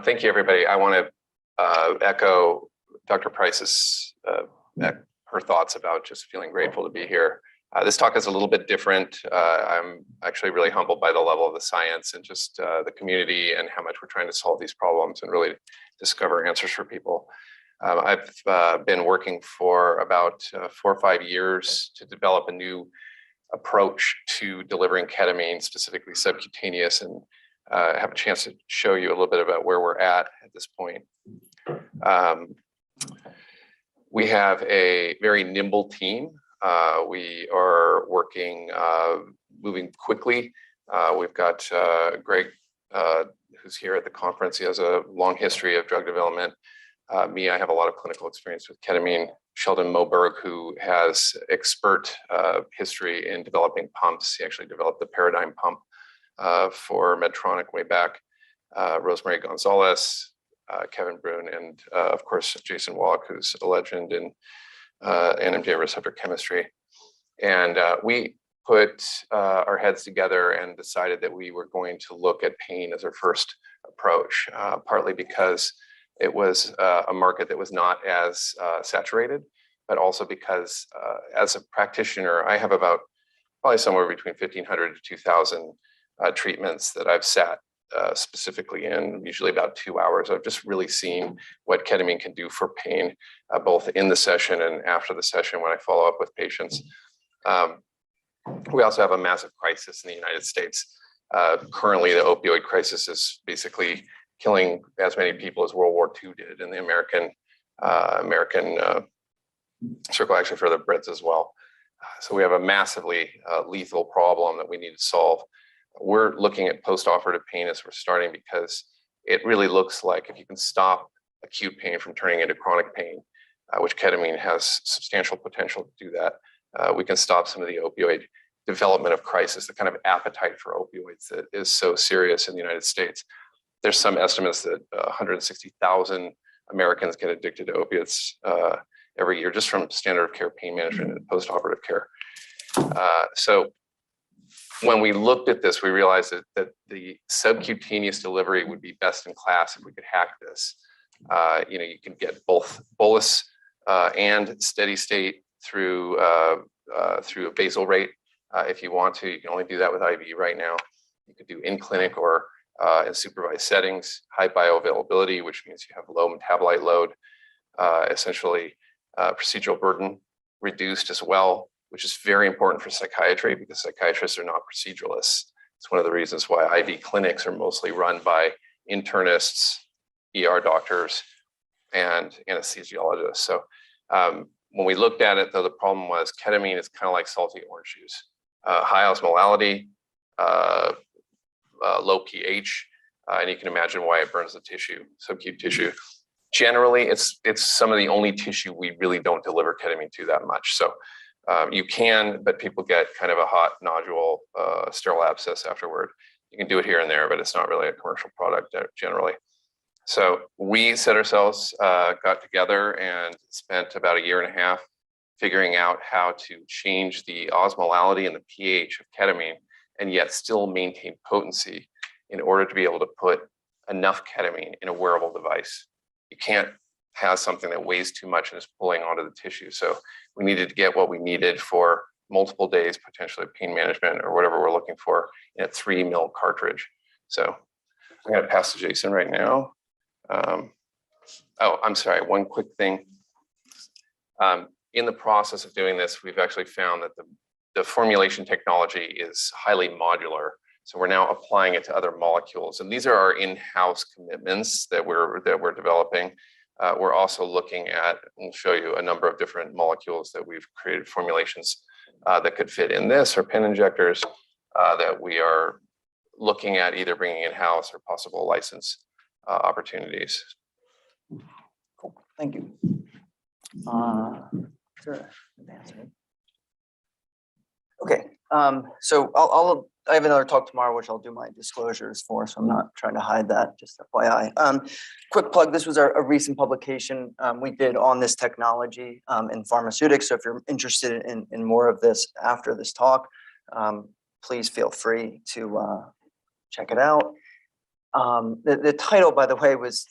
Thank you, everybody. I want to echo Dr. Price's her thoughts about just feeling grateful to be here. This talk is a little bit different. I'm actually really humbled by the level of the science and just the community and how much we're trying to solve these problems and really discover answers for people. I've been working for about 4 or 5 years to develop a new approach to delivering ketamine, specifically subcutaneous, and have a chance to show you a little bit about where we're at this point. We have a very nimble team. We are working, moving quickly. We've got Greg, who's here at the conference. He has a long history of drug development. Me, I have a lot of clinical experience with ketamine. Sheldon Moberg, who has expert history in developing pumps. He actually developed the Paradigm pump for Medtronic way back. Rosemary Gonzalez, Kevin Brune, and of course, Jason Wallach, who's a legend in NMDA receptor chemistry. And we put our heads together and decided that we were going to look at pain as our first approach, partly because it was a market that was not as saturated, but also because as a practitioner, I have about probably somewhere between 1,500 to 2,000 treatments that I've sat specifically in, usually about 2 hours. I've just really seen what ketamine can do for pain, both in the session and after the session when I follow up with patients. We also have a massive crisis in the United States. Currently, the opioid crisis is basically killing as many people as World War II did in the American circle, actually for the Brits as well. So we have a massively lethal problem that we need to solve. We're looking at post-operative pain as we're starting because it really looks like if you can stop acute pain from turning into chronic pain, which ketamine has substantial potential to do that, we can stop some of the opioid development of crisis, the kind of appetite for opioids that is so serious in the United States. There's some estimates that 160,000 Americans get addicted to opiates every year just from standard of care pain management and post-operative care. So when we looked at this, we realized that the subcutaneous delivery would be best in class if we could hack this. You can get both bolus and steady state through a basal rate. If you want to, you can only do that with IV right now. You could do in clinic or in supervised settings, high bioavailability, which means you have low metabolite load, essentially procedural burden reduced as well, which is very important for psychiatry because psychiatrists are not proceduralists. It's one of the reasons why IV clinics are mostly run by internists, ER doctors, and anesthesiologists. So when we looked at it, though, the problem was ketamine is kind of like salty orange juice. High osmolality, low pH, and you can imagine why it burns the tissue, subcutaneous tissue. Generally, it's some of the only tissue we really don't deliver ketamine to that much. So you can, but people get kind of a hot nodule, sterile abscess afterward. You can do it here and there, but it's not really a commercial product generally. So we set ourselves, got together and spent about 1.5 years figuring out how to change the osmolality and the pH of ketamine and yet still maintain potency in order to be able to put enough ketamine in a wearable device. You can't have something that weighs too much and is pulling onto the tissue. So we needed to get what we needed for multiple days, potentially pain management or whatever we're looking for in a 3 ml cartridge. So I'm going to pass to Jason right now. Oh, I'm sorry, one quick thing. In the process of doing this, we've actually found that the formulation technology is highly modular. So we're now applying it to other molecules. And these are our in-house commitments that we're developing. We're also looking at, we'll show you a number of different molecules that we've created formulations that could fit in this or pen injectors that we are looking at either bringing in-house or possible license opportunities. Cool, thank you. Okay, so I have another talk tomorrow, which I'll do my disclosures for, so I'm not trying to hide that, just FYI. Quick plug, this was a recent publication we did on this technology in pharmaceutics. So if you're interested in more of this after this talk, please feel free to check it out. The title, by the way, was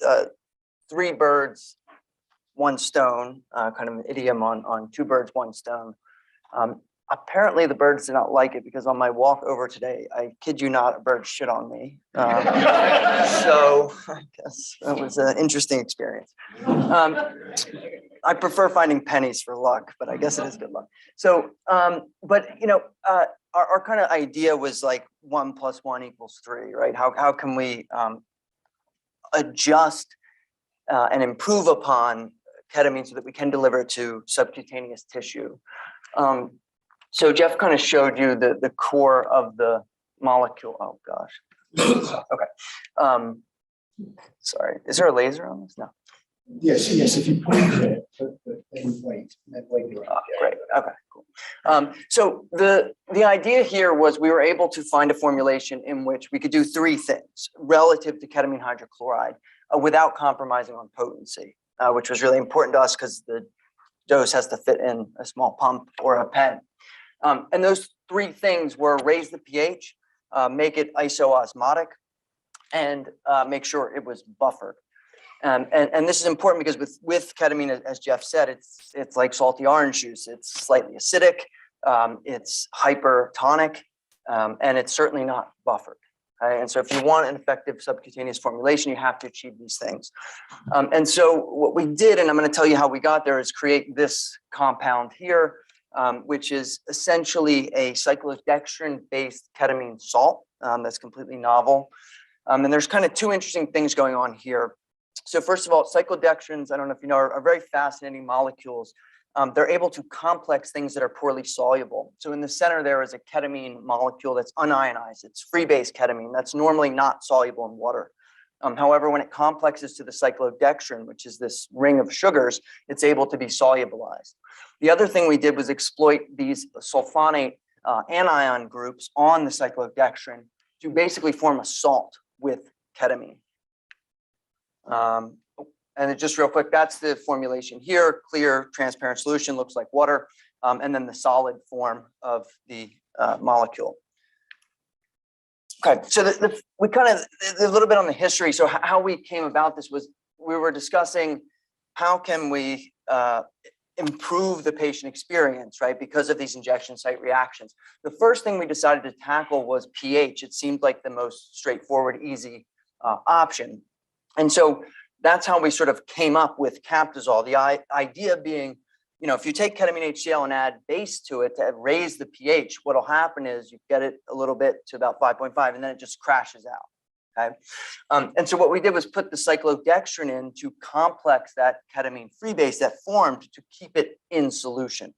Three Birds, One Stone, kind of an idiom on two birds, one stone. Apparently the birds did not like it because on my walk over today, I kid you not, a bird shit on me. So I guess that was an interesting experience. I prefer finding pennies for luck, but I guess it is good luck. So, but our kind of idea was like 1 + 1 = 3, right? How can we adjust and improve upon ketamine so that we can deliver it to subcutaneous tissue? So Jeff kind of showed you the core of the molecule. Oh gosh. Okay. Sorry. Is there a laser on this? No. Yes. If you point it, then wait. Great. Okay. Cool. So the idea here was we were able to find a formulation in which we could do three things relative to ketamine hydrochloride without compromising on potency, which was really important to us because the dose has to fit in a small pump or a pen. And those three things were raise the pH, make it isoosmotic, and make sure it was buffered. And this is important because with ketamine, as Jeff said, it's like salty orange juice. It's slightly acidic, it's hypertonic, and it's certainly not buffered. And so if you want an effective subcutaneous formulation, you have to achieve these things. And so what we did, and I'm going to tell you how we got there, is create this compound here, which is essentially a cyclodextrin-based ketamine salt that's completely novel. And there's kind of two interesting things going on here. So first of all, cyclodextrins, I don't know if you know, are very fascinating molecules. They're able to complex things that are poorly soluble. So in the center there is a ketamine molecule that's unionized. It's free-base ketamine. That's normally not soluble in water. However, when it complexes to the cyclodextrin, which is this ring of sugars, it's able to be solubilized. The other thing we did was exploit these sulfonate anion groups on the cyclodextrin to basically form a salt with ketamine. And just real quick, that's the formulation here. Clear, transparent solution, looks like water, and then the solid form of the molecule. Okay, so we kind of, a little bit on the history. So how we came about this was we were discussing how can we improve the patient experience, right? Because of these injection site reactions. The first thing we decided to tackle was pH. It seemed like the most straightforward, easy option. And so that's how we sort of came up with Captisol. The idea being, if you take ketamine HCl and add base to it to raise the pH, what'll happen is you get it a little bit to about 5.5, and then it just crashes out. Okay. And so what we did was put the cyclodextrin in to complex that ketamine free base that formed to keep it in solution.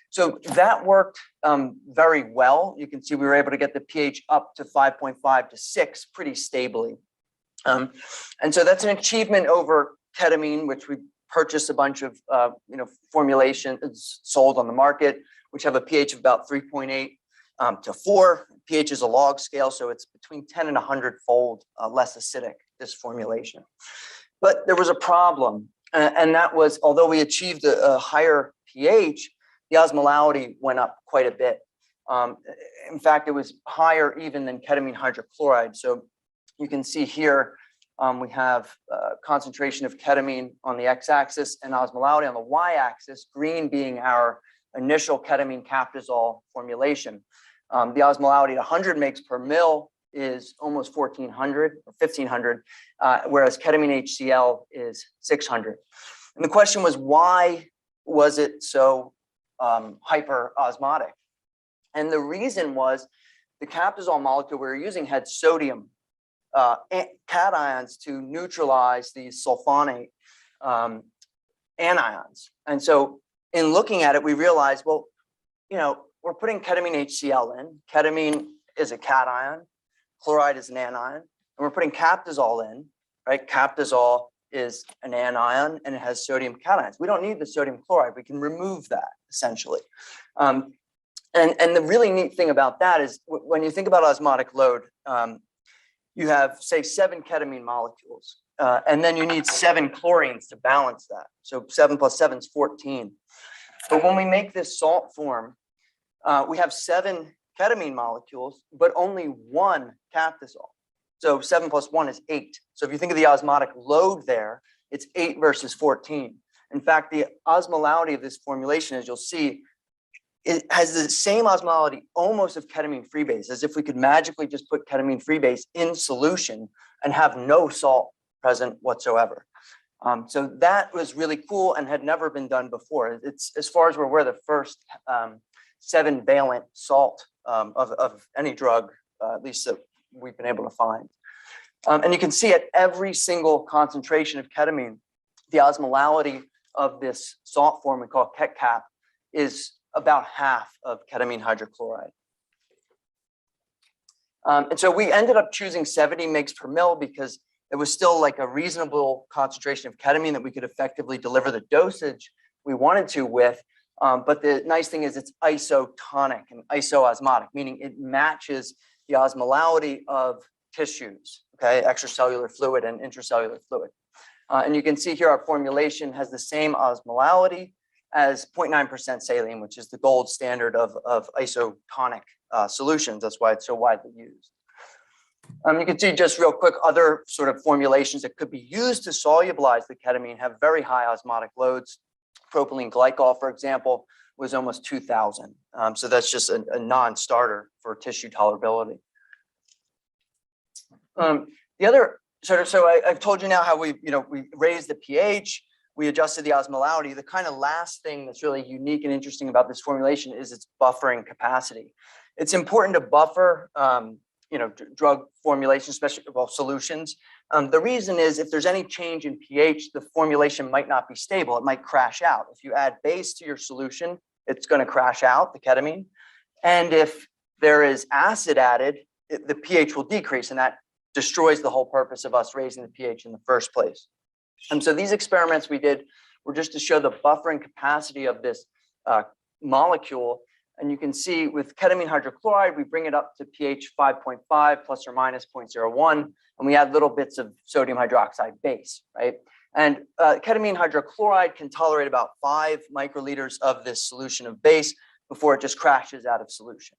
So that worked very well. You can see we were able to get the pH up to 5.5 to 6 pretty stably. And so that's an achievement over ketamine, which we purchased a bunch of formulations sold on the market, which have a pH of about 3.8 to 4. pH is a log scale, so it's between 10 and 100-fold less acidic, this formulation. But there was a problem, and that was, although we achieved a higher pH, the osmolality went up quite a bit. In fact, it was higher even than ketamine hydrochloride. So you can see here, we have concentration of ketamine on the x-axis and osmolality on the y-axis, green being our initial ketamine Captisol formulation. The osmolality at 100 mg per mil is almost 1,400 or 1,500, whereas ketamine HCl is 600. And the question was, why was it so hyperosmotic? And the reason was the Captisol molecule we were using had sodium cations to neutralize these sulfonate anions. And so in looking at it, we realized, well, we're putting ketamine HCl in. Ketamine is a cation, chloride is an anion, and we're putting Captisol in, right? Captisol is an anion and it has sodium cations. We don't need the sodium chloride. We can remove that essentially. And the really neat thing about that is when you think about osmotic load, you have, say, 7 ketamine molecules, and then you need 7 chlorines to balance that. So 7 + 7 is 14. But when we make this salt form, we have 7 ketamine molecules, but only 1 Captisol. So 7 plus 1 is 8. So if you think of the osmotic load there, it's 8 versus 14. In fact, the osmolality of this formulation, as you'll see, it has the same osmolality almost of ketamine freebase, as if we could magically just put ketamine freebase in solution and have no salt present whatsoever. So that was really cool and had never been done before. It's, as far as we're aware, the first 7-valent salt of any drug, at least that we've been able to find. And you can see at every single concentration of ketamine, the osmolality of this salt form we call KETCAP is about half of ketamine hydrochloride. And so we ended up choosing 70 mg per mil because it was still like a reasonable concentration of ketamine that we could effectively deliver the dosage we wanted to with. But the nice thing is it's isotonic and isoosmotic, meaning it matches the osmolality of tissues, okay, extracellular fluid and intracellular fluid. And you can see here our formulation has the same osmolality as 0.9% saline, which is the gold standard of isotonic solutions. That's why it's so widely used. You can see just real quick, other sort of formulations that could be used to solubilize the ketamine have very high osmotic loads. Propylene glycol, for example, was almost 2,000. So that's just a non-starter for tissue tolerability. The other sort of, so I've told you now how we raised the pH, we adjusted the osmolality. The kind of last thing that's really unique and interesting about this formulation is its buffering capacity. It's important to buffer, drug formulation, especially solutions. The reason is if there's any change in pH, the formulation might not be stable. It might crash out. If you add base to your solution, it's going to crash out, the ketamine. And if there is acid added, the pH will decrease, and that destroys the whole purpose of us raising the pH in the first place. And so these experiments we did were just to show the buffering capacity of this molecule. And you can see with ketamine hydrochloride, we bring it up to pH 5.5 plus or minus 0.01, and we add little bits of sodium hydroxide base, right? And ketamine hydrochloride can tolerate about 5 microliters of this solution of base before it just crashes out of solution.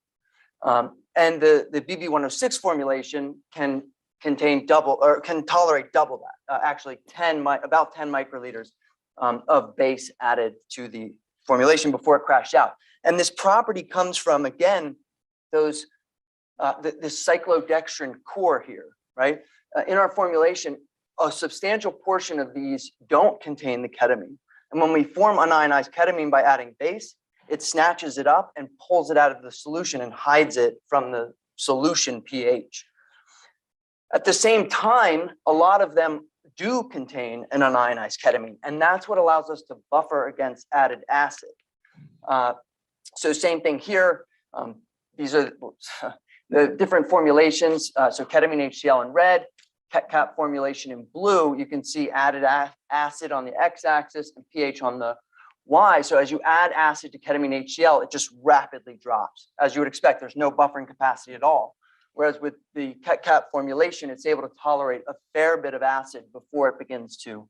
And the BB106 formulation can contain double, or can tolerate double that, actually about 10 microliters of base added to the formulation before it crashed out. And this property comes from, again, those this cyclodextrin core here, right? In our formulation, a substantial portion of these don't contain the ketamine. And when we form unionized ketamine by adding base, it snatches it up and pulls it out of the solution and hides it from the solution pH. At the same time, a lot of them do contain an unionized ketamine, and that's what allows us to buffer against added acid. So same thing here. These are the different formulations. So ketamine HCl in red, KETCAP formulation in blue. You can see added acid on the x-axis and pH on the y. So as you add acid to ketamine HCl, it just rapidly drops. As you would expect, there's no buffering capacity at all. Whereas with the KETCAP formulation, it's able to tolerate a fair bit of acid before it begins to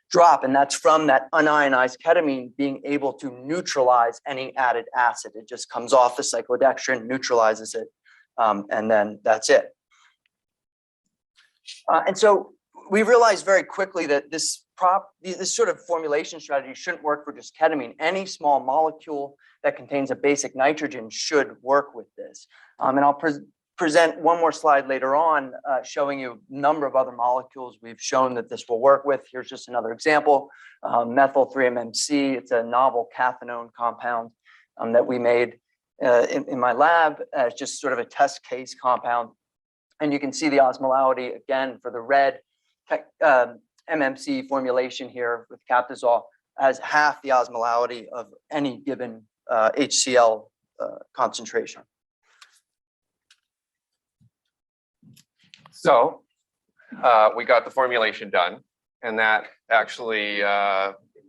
drop. And that's from that unionized ketamine being able to neutralize any added acid. It just comes off the cyclodextrin, neutralizes it, and then that's it. And so we realized very quickly that this sort of formulation strategy shouldn't work for just ketamine. Any small molecule that contains a basic nitrogen should work with this. And I'll present one more slide later on showing you a number of other molecules we've shown that this will work with. Here's just another example, methyl 3-MMC. It's a novel cathinone compound that we made in my lab as just sort of a test case compound. And you can see the osmolality again for the red MMC formulation here with Captisol has half the osmolality of any given HCl concentration. So we got the formulation done, and that actually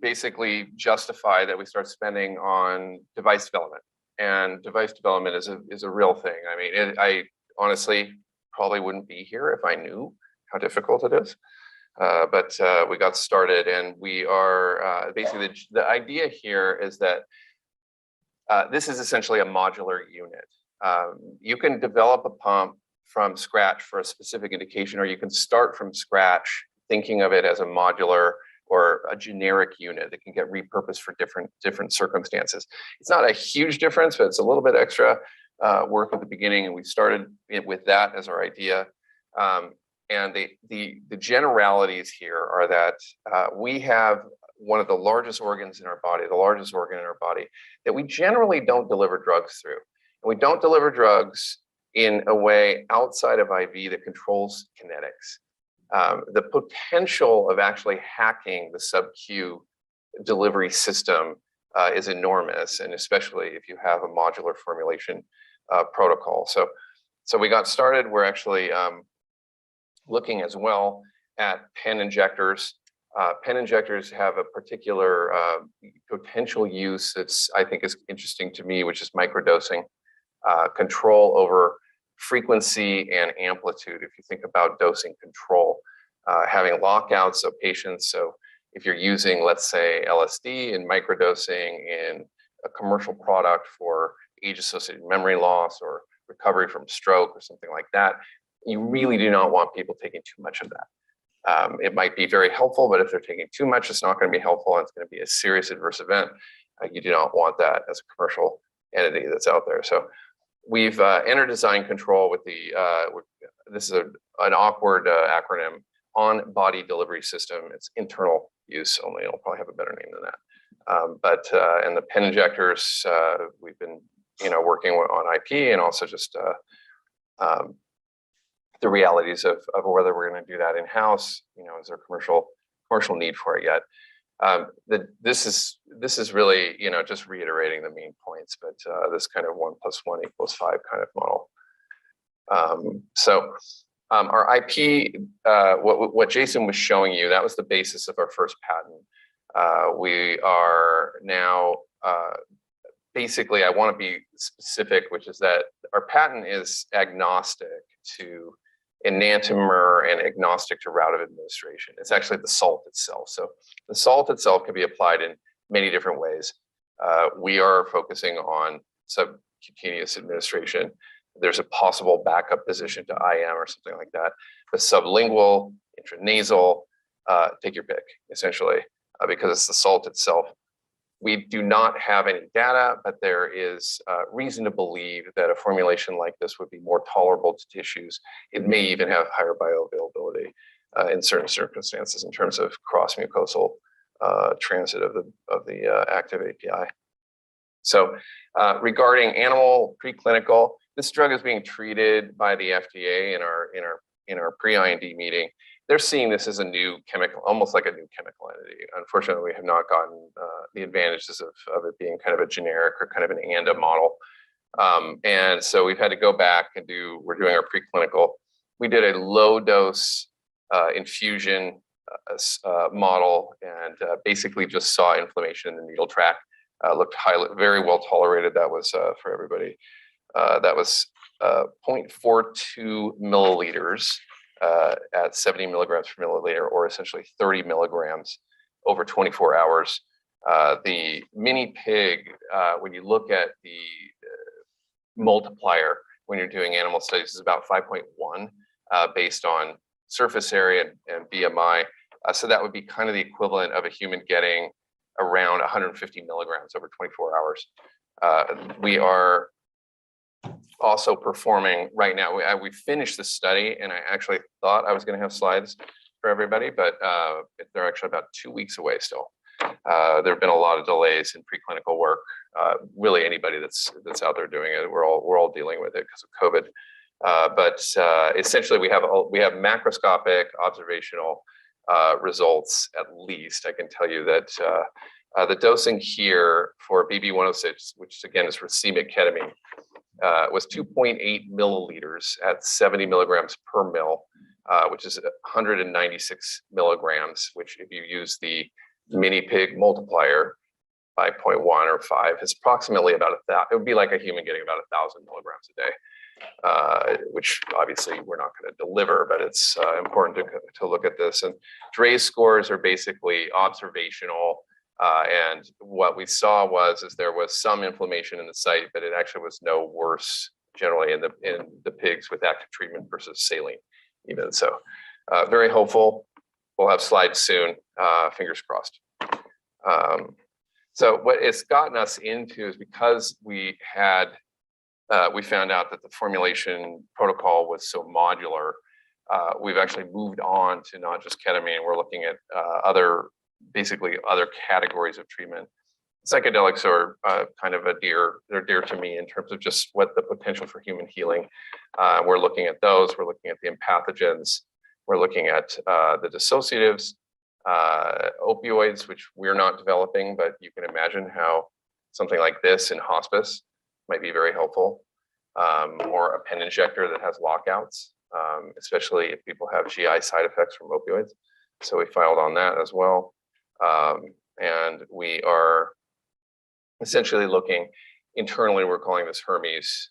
basically justified that we start spending on device development. And device development is a real thing. I mean, I honestly probably wouldn't be here if I knew how difficult it is. But we got started, and we are basically the idea here is that this is essentially a modular unit. You can develop a pump from scratch for a specific indication, or you can start from scratch thinking of it as a modular or a generic unit that can get repurposed for different circumstances. It's not a huge difference, but it's a little bit extra work at the beginning, and we started with that as our idea. And the generalities here are that we have one of the largest organs in our body, the largest organ in our body, that we generally don't deliver drugs through. And we don't deliver drugs in a way outside of IV that controls kinetics. The potential of actually hacking the sub-Q delivery system is enormous, and especially if you have a modular formulation protocol. So we got started. We're actually looking as well at pen injectors. Pen injectors have a particular potential use that's, I think, is interesting to me, which is microdosing, control over frequency and amplitude. If you think about dosing control, having lockouts of patients. So if you're using, let's say, LSD and microdosing in a commercial product for age-associated memory loss or recovery from stroke or something like that, you really do not want people taking too much of that. It might be very helpful, but if they're taking too much, it's not going to be helpful, and it's going to be a serious adverse event. You do not want that as a commercial entity that's out there. So we've entered design control with the, this is an awkward acronym, on body delivery system. It's internal use only. It'll probably have a better name than that. And the pen injectors, we've been, working on IP, and also just the realities of whether we're going to do that in-house. Is there commercial need for it yet? This is really, just reiterating the main points, but this kind of 1 + 1 = 5 kind of model. Our IP, what Jason was showing you, that was the basis of our first patent. We are now, basically, I want to be specific, which is that our patent is agnostic to enantiomer and agnostic to route of administration. It's actually the salt itself. So the salt itself can be applied in many different ways. We are focusing on subcutaneous administration. There's a possible backup position to IM or something like that. The sublingual, intranasal, take your pick, essentially, because it's the salt itself. We do not have any data, but there is reason to believe that a formulation like this would be more tolerable to tissues. It may even have higher bioavailability in certain circumstances in terms of cross-mucosal transit of the active API. So regarding animal preclinical, this drug is being treated by the FDA in our pre-IND meeting. They're seeing this as a new chemical, almost like a new chemical entity. Unfortunately, we have not gotten the advantages of it being kind of a generic or kind of an ANDA model. And so we've had to go back and we're doing our preclinical. We did a low dose infusion model, and basically just saw inflammation in the needle track. Looked very well tolerated. That was for everybody. That was 0.42 milliliters at 70 milligrams per milliliter, or essentially 30 milligrams over 24 hours. The mini pig, when you look at the multiplier when you're doing animal studies, is about 5.1 based on surface area and BMI. So that would be kind of the equivalent of a human getting around 150 milligrams over 24 hours. We are also performing right now. We finished the study, and I actually thought I was going to have slides for everybody, but they're actually about 2 weeks away still. There have been a lot of delays in preclinical work. Really, anybody that's out there doing it, we're all dealing with it because of COVID. But essentially, we have macroscopic observational results. At least I can tell you that the dosing here for BB106, which again is racemic ketamine, was 2.8 milliliters at 70 milligrams per mil, which is 196 milligrams, which if you use the mini pig multiplier by 0.1 or 5, is approximately about it would be like a human getting about 1,000 milligrams a day, which obviously we're not going to deliver, but it's important to look at this. And Draize scores are basically observational. And what we saw is there was some inflammation in the site, but it actually was no worse generally in the pigs with active treatment versus saline even. So very hopeful. We'll have slides soon, fingers crossed. So what it's gotten us into is because we found out that the formulation protocol was so modular, we've actually moved on to not just ketamine. We're looking at basically other categories of treatment. Psychedelics are kind of they're dear to me in terms of just what the potential for human healing. We're looking at those, we're looking at the empathogens, we're looking at the dissociatives, opioids, which we're not developing, but you can imagine how something like this in hospice might be very helpful, or a pen injector that has lockouts, especially if people have GI side effects from opioids. So we filed on that as well. And we are essentially looking internally, we're calling this Hermes,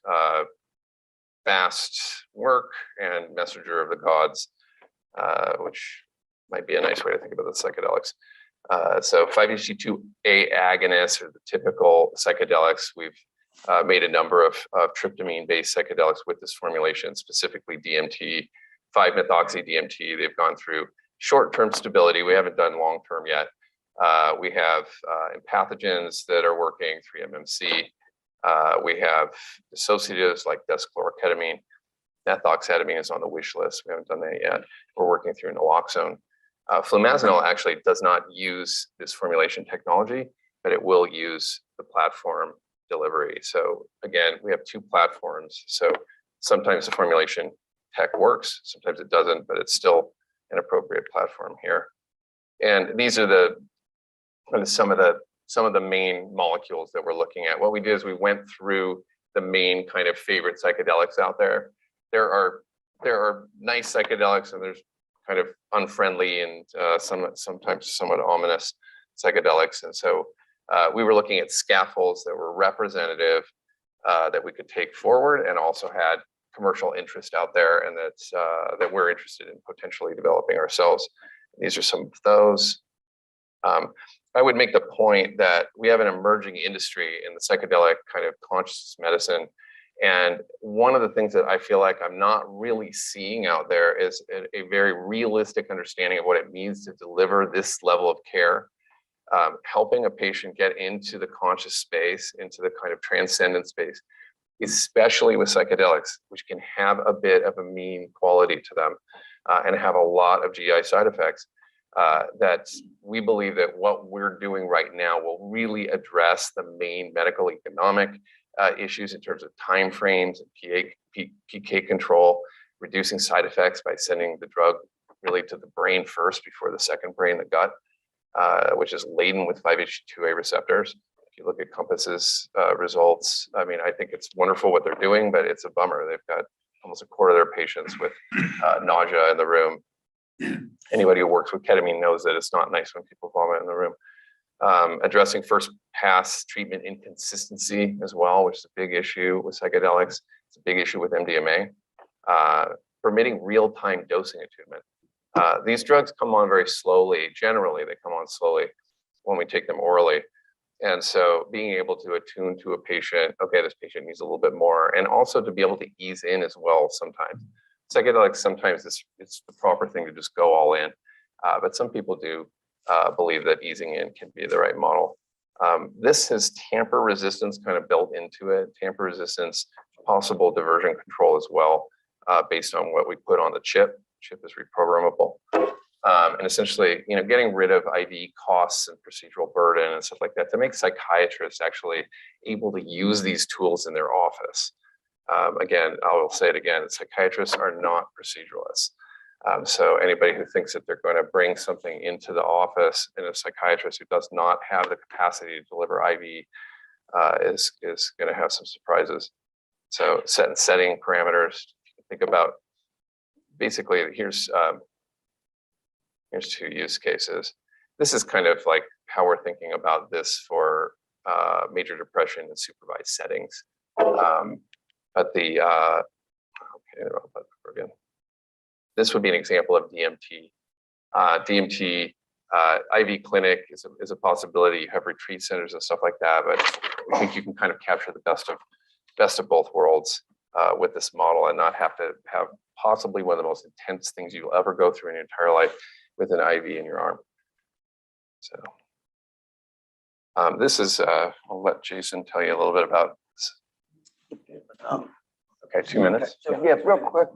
fast work and messenger of the gods, which might be a nice way to think about the psychedelics. So 5-HT2A agonists are the typical psychedelics. We've made a number of tryptamine-based psychedelics with this formulation, specifically DMT, 5-methoxy-DMT. They've gone through short-term stability. We haven't done long-term yet. We have empathogens that are working, 3-MMC. We have dissociatives like deschloroketamine. Methoxetamine is on the wish list. We haven't done that yet. We're working through naloxone. Flumazenil actually does not use this formulation technology, but it will use the platform delivery. So again, we have two platforms. So sometimes the formulation tech works, sometimes it doesn't, but it's still an appropriate platform here. And these are some of the main molecules that we're looking at. What we did is we went through the main kind of favorite psychedelics out there. There are nice psychedelics and there's kind of unfriendly and sometimes somewhat ominous psychedelics. And so we were looking at scaffolds that were representative, that we could take forward, and also had commercial interest out there, and that we're interested in potentially developing ourselves. These are some of those. I would make the point that we have an emerging industry in the psychedelic kind of conscious medicine. And one of the things that I feel like I'm not really seeing out there is a very realistic understanding of what it means to deliver this level of care, helping a patient get into the conscious space, into the kind of transcendent space, especially with psychedelics, which can have a bit of a mean quality to them, and have a lot of GI side effects. That we believe that what we're doing right now will really address the main medical economic issues in terms of timeframes and PK control, reducing side effects by sending the drug really to the brain first before the second brain, the gut, which is laden with 5-HT2A receptors. If you look at Compass's results, I mean, I think it's wonderful what they're doing, but it's a bummer. They've got almost a quarter of their patients with nausea in the room. Anybody who works with ketamine knows that it's not nice when people vomit in the room. Addressing first pass treatment inconsistency as well, which is a big issue with psychedelics. It's a big issue with MDMA. Permitting real-time dosing attunement. These drugs come on very slowly. Generally, they come on slowly when we take them orally. And so being able to attune to a patient, okay, this patient needs a little bit more, and also to be able to ease in as well sometimes. Psychedelics, sometimes it's the proper thing to just go all in, but some people do believe that easing in can be the right model. This has tamper resistance kind of built into it, tamper resistance, possible diversion control as well, based on what we put on the chip. Chip is reprogrammable. And essentially, getting rid of IV costs and procedural burden and stuff like that to make psychiatrists actually able to use these tools in their office. Again, I will say it again, psychiatrists are not proceduralists. So anybody who thinks that they're going to bring something into the office and a psychiatrist who does not have the capacity to deliver IV is going to have some surprises. So setting parameters. Think about basically here's two use cases. This is kind of like how we're thinking about this for major depression in supervised settings. But this would be an example of DMT. DMT IV clinic is a possibility. You have retreat centers and stuff like that, but I think you can kind of capture the best of both worlds. with this model and not have to have possibly one of the most intense things you'll ever go through in your entire life with an IV in your arm. So this is, I'll let Jason tell you a little bit about this. Okay, 2 minutes. So yeah, real quick.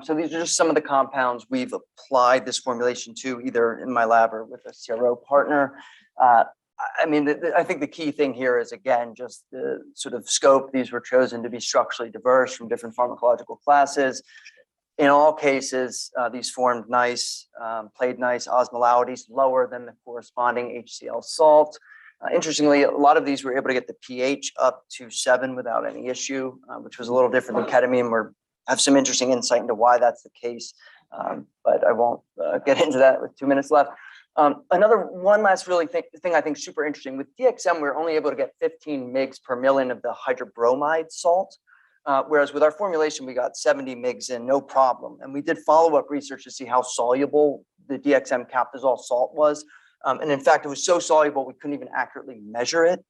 So these are just some of the compounds we've applied this formulation to, either in my lab or with a CRO partner. I mean, I think the key thing here is, again, just the sort of scope. These were chosen to be structurally diverse from different pharmacological classes. In all cases, these formed nice, played nice osmolarities lower than the corresponding HCl salt. Interestingly, a lot of these were able to get the pH up to 7 without any issue, which was a little different than ketamine. We have some interesting insight into why that's the case, but I won't get into that with 2 minutes left. One last really thing I think super interesting. With DXM, we're only able to get 15 mgs per million of the hydrobromide salt, whereas with our formulation, we got 70 mgs in, no problem. And we did follow-up research to see how soluble the DXM captazole salt was. And in fact, it was so soluble, we couldn't even accurately measure it.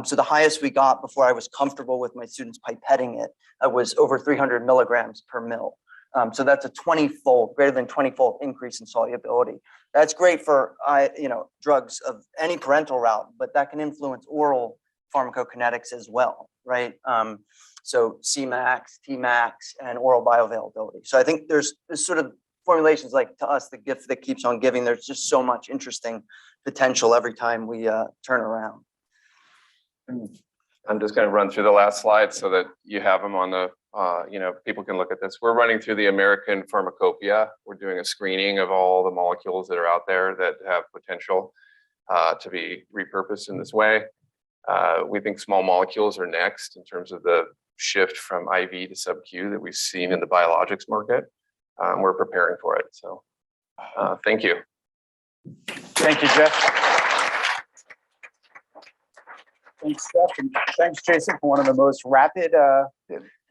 So the highest we got before I was comfortable with my students pipetting it was over 300 milligrams per mil. So that's a 20-fold, greater than 20-fold increase in solubility. That's great for drugs of any parental route, but that can influence oral pharmacokinetics as well, right? So Cmax, Tmax, and oral bioavailability. So I think there's sort of formulations like, to us, the gift that keeps on giving. There's just so much interesting potential every time we turn around. I'm just going to run through the last slide so that you have them on the, people can look at this. We're running through the American Pharmacopoeia. We're doing a screening of all the molecules that are out there that have potential to be repurposed in this way. We think small molecules are next in terms of the shift from IV to sub-Q that we've seen in the biologics market. We're preparing for it. So thank you. Thank you, Jeff. Thanks, Steph, and thanks, Jason, for one of the most rapid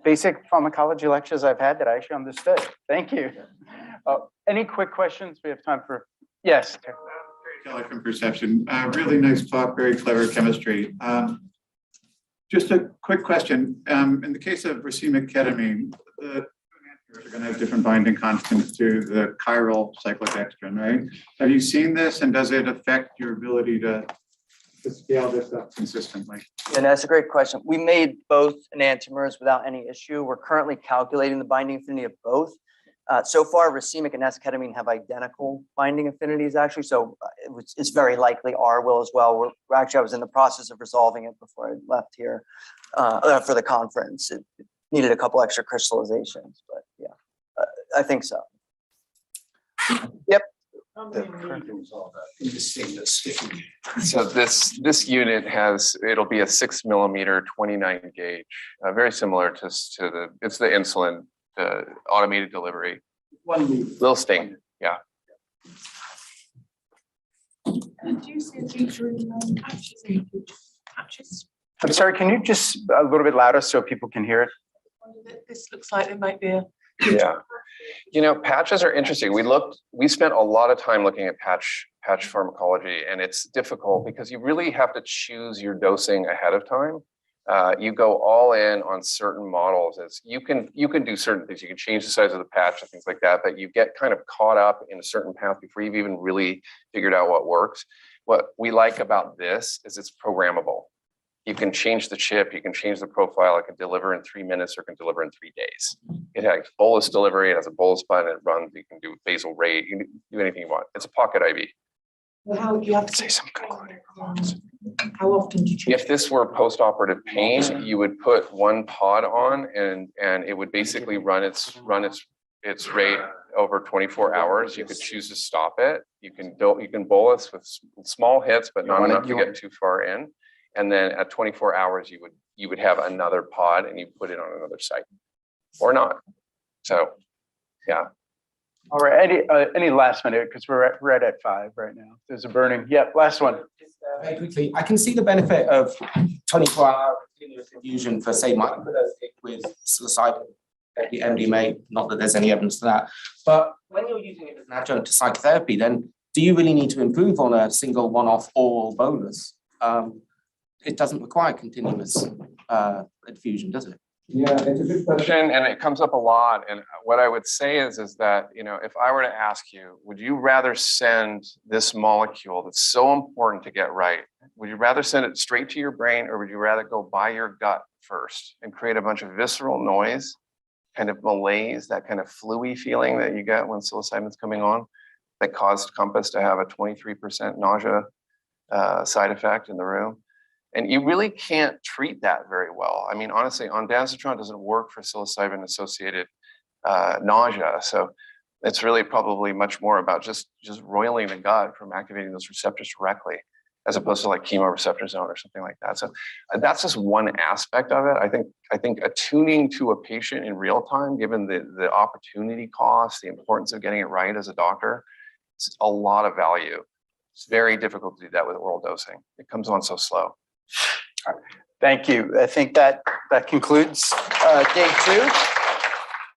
basic pharmacology lectures I've had that I actually understood. Thank you. Any quick questions? We have time for, yes. Terry Keller from Perception. Really nice talk, very clever chemistry. Just a quick question. In the case of racemic ketamine, the are going to have different binding constants to the chiral cyclodextrin, right? Have you seen this, and does it affect your ability to scale this up consistently? And that's a great question. We made both enantiomers without any issue. We're currently calculating the binding affinity of both. So far, racemic and S-ketamine have identical binding affinities, actually. So it's very likely R will as well. I was in the process of resolving it before I left here for the conference. It needed a couple extra crystallizations, but yeah, I think so. Yep. So this unit it'll be a 6 millimeter 29 gauge, very similar to it's the insulin automated delivery. Little sting, yeah. And do you see a feature in patches? I'm sorry, can you just a little bit louder so people can hear it? This looks like it might be a. Yeah, patches are interesting. We spent a lot of time looking at patch pharmacology, and it's difficult because you really have to choose your dosing ahead of time. You go all in on certain models. As you can do certain things. You can change the size of the patch and things like that, but you get kind of caught up in a certain path before you've even really figured out what works. What we like about this is it's programmable. You can change the chip, you can change the profile. It can deliver in 3 minutes or it can deliver in 3 days. It has bolus delivery, it has a bolus button, it runs, you can do basal rate, you can do anything you want. It's a pocket IV. Well, how you have to Say some concluding remarks. How often do you change? If this were post-operative pain, you would put one pod on and it would basically run its rate over 24 hours. You could choose to stop it. You can bolus with small hits, but not enough to get too far in. And then at 24 hours, you would have another pod and you put it on another site or not. So, yeah. All right, any last minute, because we're at 5 right now. There's a burning, last one. Just, very quickly, I can see the benefit of 24-hour continuous infusion for, say, microdosing with psilocybin, the MDMA, not that there's any evidence to that. But when you're using it as an adjunct to psychotherapy, then do you really need to improve on a single one-off oral bolus? It doesn't require continuous infusion, does it? Yeah, it's a good question. And it comes up a lot. And what I would say is that, you know, if I were to ask you, would you rather send this molecule that's so important to get right? Would you rather send it straight to your brain, or would you rather go by your gut first and create a bunch of visceral noise, kind of malaise, that kind of fluey feeling that you get when psilocybin's coming on, that caused Compass to have a 23% nausea side effect in the room? And you really can't treat that very well. I mean, honestly, ondansetron doesn't work for psilocybin-associated nausea. So it's really probably much more about just roiling the gut from activating those receptors directly, as opposed to like chemoreceptor zone or something like that. So that's just one aspect of it. I think attuning to a patient in real time, given the opportunity cost, the importance of getting it right as a doctor, it's a lot of value. It's very difficult to do that with oral dosing. It comes on so slow. Thank you. I think that concludes day 2.